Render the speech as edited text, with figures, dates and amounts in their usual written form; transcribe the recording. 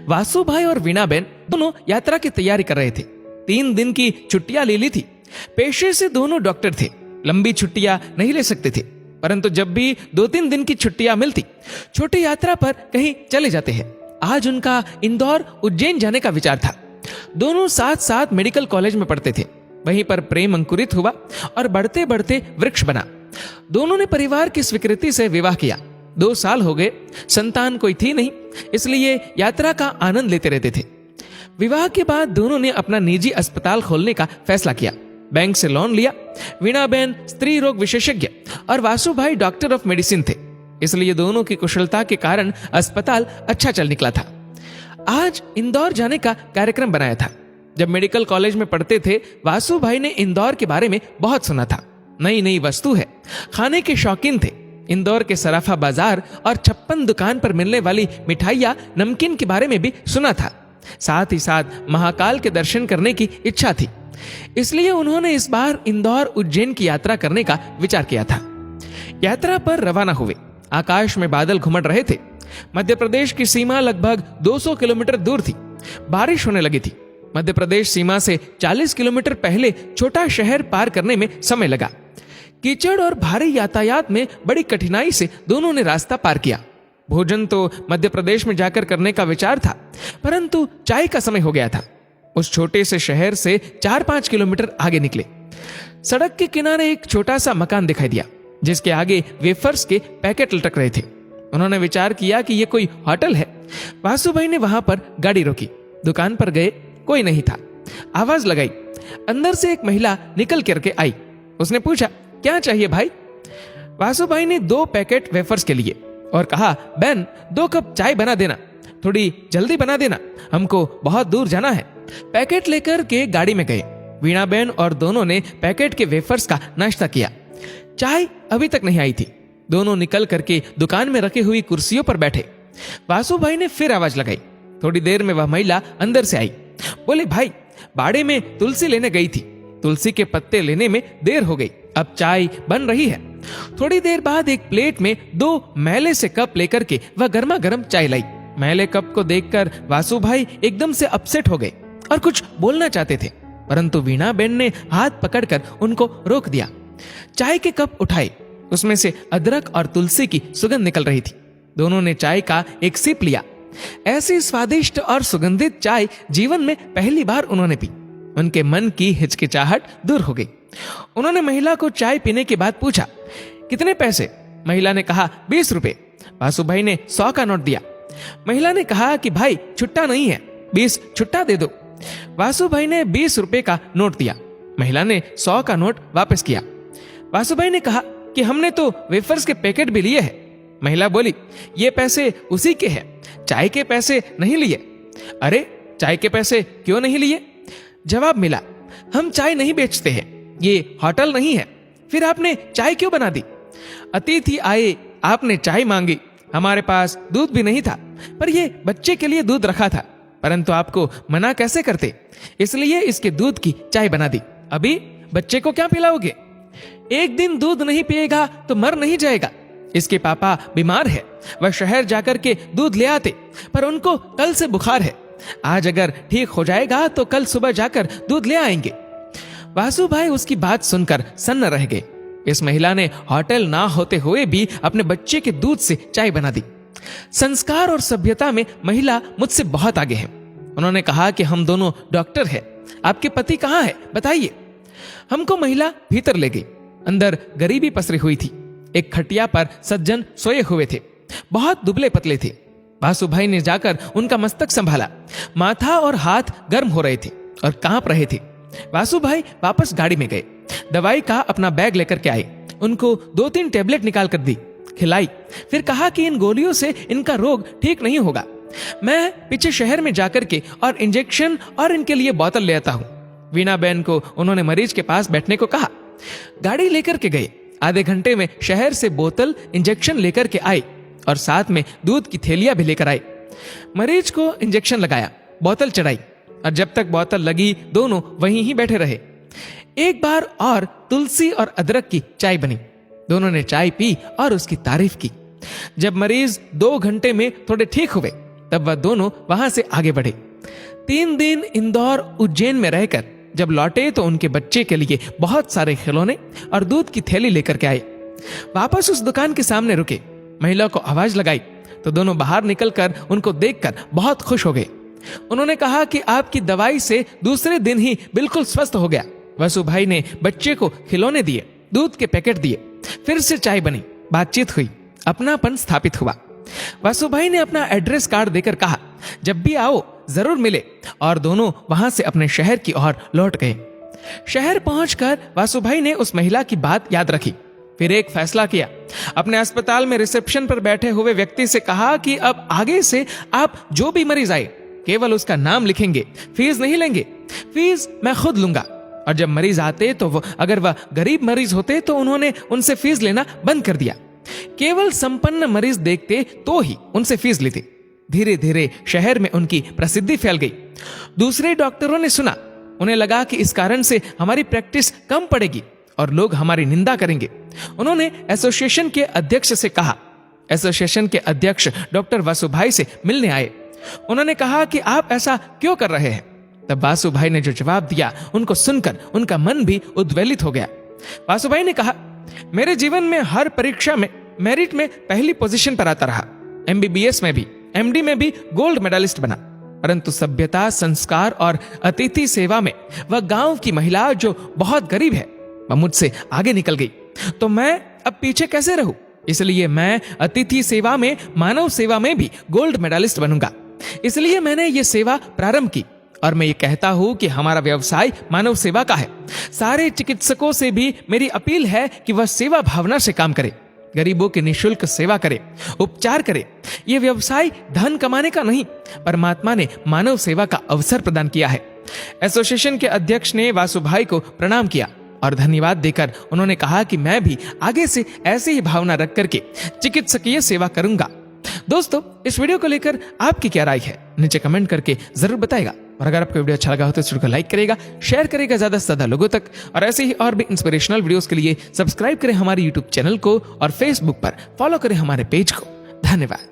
वासु भाई और वीणाबेन दोनों यात्रा की तैयारी कर रहे थे। 3 दिन की छुट्टियां ले ली थी। पेशे से दोनों डॉक्टर थे, लंबी छुट्टियां नहीं ले सकते थे, परंतु जब भी 2-3 दिन की छुट्टियां मिलती, छोटी यात्रा पर कहीं चले जाते हैं। आज उनका इंदौर उज्जैन जाने का विचार था। दोनों साथ साथ मेडिकल कॉलेज में पढ़ते थे। वहीं पर प्रेम अंकुरित हुआ और बढ़ते बढ़ते वृक्ष बना। दोनों ने परिवार की स्वीकृति से विवाह किया। 2 साल हो गए, संतान कोई थी नहीं, इसलिए यात्रा का आनंद लेते रहते थे। विवाह के बाद दोनों ने अपना निजी अस्पताल खोलने का फैसला किया। बैंक से लोन लिया। वीणाबेन स्त्री रोग विशेषज्ञ और वासु भाई डॉक्टर ऑफ मेडिसिन थे, इसलिए दोनों की कुशलता के कारण अस्पताल अच्छा चल निकला था। आज इंदौर जाने का कार्यक्रम बनाया था। जब मेडिकल कॉलेज में पढ़ते थे, वासु भाई ने इंदौर के बारे में बहुत सुना था। नई नई वस्तु है, खाने के शौकीन थे। इंदौर के सराफा बाजार और 56 दुकान पर मिलने वाली मिठाइयां, नमकीन के बारे में भी सुना था। साथ ही साथ महाकाल के दर्शन करने की इच्छा थी, इसलिए उन्होंने इस बार इंदौर उज्जैन की यात्रा करने का विचार किया था। यात्रा पर रवाना हुए। आकाश में बादल घुमड़ रहे थे। मध्य प्रदेश की सीमा लगभग 200 किलोमीटर दूर थी। बारिश होने लगी थी। मध्य प्रदेश सीमा से 40 किलोमीटर पहले छोटा शहर पार करने में समय लगा। कीचड़ और भारी यातायात में बड़ी कठिनाई से दोनों ने रास्ता पार किया। भोजन तो मध्य प्रदेश में जाकर करने का विचार था, परंतु चाय का समय हो गया था। उस छोटे से शहर से 4-5 किलोमीटर आगे निकले। सड़क के किनारे एक छोटा सा मकान दिखाई दिया, जिसके आगे वेफर्स के पैकेट लटक रहे थे। उन्होंने विचार किया कि यह कोई होटल है। वासु भाई ने वहां पर गाड़ी रोकी। दुकान पर गए, कोई नहीं था। आवाज लगाई। अंदर से एक महिला निकल करके आई। उसने पूछा, क्या चाहिए भाई? वासु भाई ने 2 पैकेट वेफर्स के लिए और कहा, बहन 2 कप चाय बना देना, थोड़ी जल्दी बना देना, हमको बहुत दूर जाना है। पैकेट लेकर के गाड़ी में गए। वीणाबेन और दोनों ने पैकेट के वेफर्स का नाश्ता किया। चाय अभी तक नहीं आई थी। दोनों निकल करके दुकान में रखी हुई कुर्सियों पर बैठे। वासु भाई ने फिर आवाज लगाई। थोड़ी देर में वह महिला अंदर से आई। बोले, भाई बाड़े में तुलसी लेने गई थी, तुलसी के पत्ते लेने में देर हो गई, अब चाय बन रही है। थोड़ी देर बाद एक प्लेट में 2 मैले से कप लेकर के वह गर्मा गर्म चाय लाई। मैले कप को देखकर वासु भाई एकदम से अपसेट हो गए और कुछ बोलना चाहते थे, परंतु वीणाबेन ने हाथ पकड़कर उनको रोक दिया। चाय के कप उठाए, उसमें से अदरक और तुलसी की सुगंध निकल रही थी। दोनों ने चाय का एक सिप लिया। ऐसी स्वादिष्ट और सुगंधित चाय जीवन में पहली बार उन्होंने पी। उनके मन की हिचकिचाहट दूर हो गई। उन्होंने महिला को चाय पीने के बाद पूछा, कितने पैसे? महिला ने कहा, 20 रुपए। वासु भाई ने 100 का नोट दिया। महिला ने कहा कि भाई छुट्टा नहीं है, 20 छुट्टा दे दो। वासु भाई ने 20 रुपए का नोट दिया। महिला ने 100 का नोट वापस किया। वासु भाई ने कहा कि हमने तो वेफर्स के पैकेट भी लिए हैं। महिला बोली, ये पैसे उसी के हैं, चाय के पैसे नहीं लिए। अरे, चाय के पैसे क्यों नहीं लिए? जवाब मिला, हम चाय नहीं बेचते हैं, ये होटल नहीं है। फिर आपने चाय क्यों बना दी? अतिथि आए, आपने चाय मांगी, हमारे पास दूध भी नहीं था, पर ये बच्चे के लिए दूध रखा था, परंतु आपको मना कैसे करते, इसलिए इसके दूध की चाय बना दी। अभी बच्चे को क्या पिलाओगे? एक दिन दूध नहीं पिएगा तो मर नहीं जाएगा। इसके पापा बीमार है, वह शहर जाकर के दूध ले आते, पर उनको कल से बुखार है। आज अगर ठीक हो जाएगा तो कल सुबह जाकर दूध ले आएंगे। वासु भाई उसकी बात सुनकर सन्न रह गए। इस महिला ने होटल ना होते हुए भी अपने बच्चे के दूध से चाय बना दी। संस्कार और सभ्यता में महिला मुझसे बहुत आगे है। उन्होंने कहा कि हम दोनों डॉक्टर हैं, आपके पति कहाँ है, बताइए। हमको महिला भीतर ले गई। अंदर गरीबी पसरी हुई थी। एक खटिया पर सज्जन सोए हुए थे, बहुत दुबले पतले थे। वासु भाई ने जाकर उनका मस्तक संभाला। माथा और हाथ गर्म हो रहे थे और कांप रहे थे। वासु भाई वापस गाड़ी में गए। दवाई का अपना बैग लेकर के आए। उनको 2-3 टेबलेट निकाल कर दी, खिलाई। फिर कहा कि इन गोलियों से इनका रोग ठीक नहीं होगा, मैं पीछे शहर में जाकर के और इंजेक्शन और इनके लिए बोतल ले आता हूं। वीणाबेन को उन्होंने मरीज के पास बैठने को कहा। गाड़ी लेकर के गए। आधे घंटे में शहर से बोतल, इंजेक्शन लेकर के आए और साथ में दूध की थैलियां भी लेकर आए। मरीज को इंजेक्शन लगाया, बोतल चढ़ाई और जब तक बोतल लगी दोनों वहीं ही बैठे रहे। एक बार और तुलसी और अदरक की चाय बनी। दोनों ने चाय पी और उसकी तारीफ की। जब मरीज 2 घंटे में थोड़े ठीक हुए, तब वह दोनों वहां से आगे बढ़े। 3 दिन इंदौर उज्जैन में रहकर जब लौटे तो उनके बच्चे के लिए बहुत सारे खिलौने और दूध की थैली लेकर के आए। वापस उस दुकान के सामने रुके, महिला को आवाज लगाई तो दोनों बाहर निकलकर उनको देखकर बहुत खुश हो गए। उन्होंने कहा कि आपकी दवाई से दूसरे दिन ही बिल्कुल स्वस्थ हो गया। वासु भाई ने बच्चे को खिलौने दिए, दूध के पैकेट दिए, फिर से चाय बनी, बातचीत हुई, अपनापन स्थापित हुआ। वासु भाई ने अपना एड्रेस कार्ड देकर कहा जब भी आओ जरूर मिले, और दोनों वहां से अपने शहर की ओर लौट गए। शहर पहुंचकर वासु भाई ने उस महिला की बात याद रखी, फिर एक फैसला किया। अपने अस्पताल में रिसेप्शन पर बैठे हुए व्यक्ति से कहा कि अब आगे से आप जो भी मरीज आए केवल उसका नाम लिखेंगे, फीस नहीं लेंगे, फीस मैं खुद लूंगा। और जब मरीज आते तो अगर वह गरीब मरीज होते तो उन्होंने उनसे फीस लेना बंद कर दिया। केवल संपन्न मरीज देखते तो ही उनसे फीस लेते। धीरे धीरे शहर में उनकी प्रसिद्धि फैल गई। दूसरे डॉक्टरों ने सुना, उन्हें लगा कि इस कारण से हमारी प्रैक्टिस कम पड़ेगी और लोग हमारी निंदा करेंगे। उन्होंने एसोसिएशन के अध्यक्ष से कहा। एसोसिएशन के अध्यक्ष डॉक्टर वासु भाई से मिलने आए। उन्होंने कहा कि आप ऐसा क्यों कर रहे हैं? तब वासु भाई ने जो जवाब दिया उनको सुनकर उनका मन भी उद्वेलित हो गया। वासु भाई ने कहा, मेरे जीवन में हर परीक्षा में मेरिट में पहली पोजीशन पर आता रहा, एमबीबीएस में भी, एमडी में भी गोल्ड मेडलिस्ट बना, परंतु सभ्यता, संस्कार और अतिथि सेवा में वह गांव की महिला जो बहुत गरीब है वह मुझसे आगे निकल गई, तो मैं अब पीछे कैसे रहूं? इसलिए मैं अतिथि सेवा में, मानव सेवा में भी गोल्ड मेडलिस्ट बनूंगा। इसलिए मैंने ये सेवा प्रारंभ की और मैं ये कहता हूं कि हमारा व्यवसाय मानव सेवा का है। सारे चिकित्सकों से भी मेरी अपील है कि वह सेवा भावना से काम करे, गरीबों की निःशुल्क सेवा करे, उपचार करे। यह व्यवसाय धन कमाने का नहीं, परमात्मा ने मानव सेवा का अवसर प्रदान किया है। एसोसिएशन के अध्यक्ष ने वासु भाई को प्रणाम किया और धन्यवाद देकर उन्होंने कहा कि मैं भी आगे से ऐसी ही भावना रख करके चिकित्सकीय सेवा करूंगा। दोस्तों, इस वीडियो को लेकर आपकी क्या राय है नीचे कमेंट करके जरूर बताएगा। और अगर आपको वीडियो अच्छा लगा हो तो इस वीडियो को लाइक करेगा, शेयर करेगा ज्यादा से ज्यादा लोगों तक, और ऐसे ही और भी इंस्पिरेशनल वीडियोस के लिए सब्सक्राइब करें हमारे यूट्यूब चैनल को और फेसबुक पर फॉलो करें हमारे पेज को। धन्यवाद।